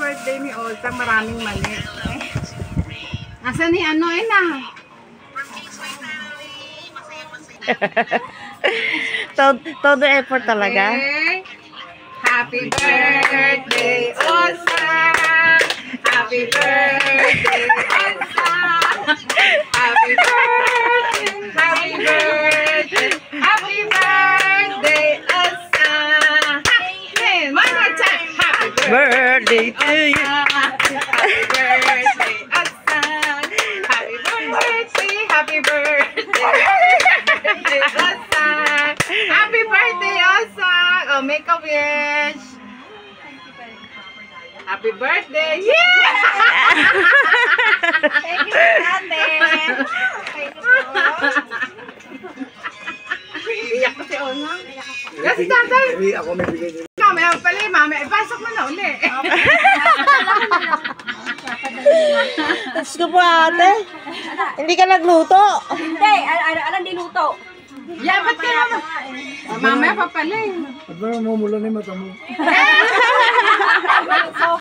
birthday ni Olta. Maraming mali. Asa ni ano eh na? Todo effort talaga. Okay. Happy birthday, Olta! Happy birthday, Olta! Happy birthday! Happy birthday! Happy birthday, Olta! Hey, one more time! Happy Birthday to you. Happy birthday, Olta! Happy birthday! Happy birthday! Olta! Happy birthday, Olta! Oh, make a wish! Happy birthday! Yeah! Thank you, ate. Thank you po. Iyak ko si Ona. Kasi tatay! Ako may bigay din. Mamaya pala eh, mamaya. Ipasok mo na uli. Let's go po ate. Hindi ka nagluto. Hindi, alam di luto. Yeah, ba't ka naman? Mamaya pa pala eh. At ba namumula na yung mata mo?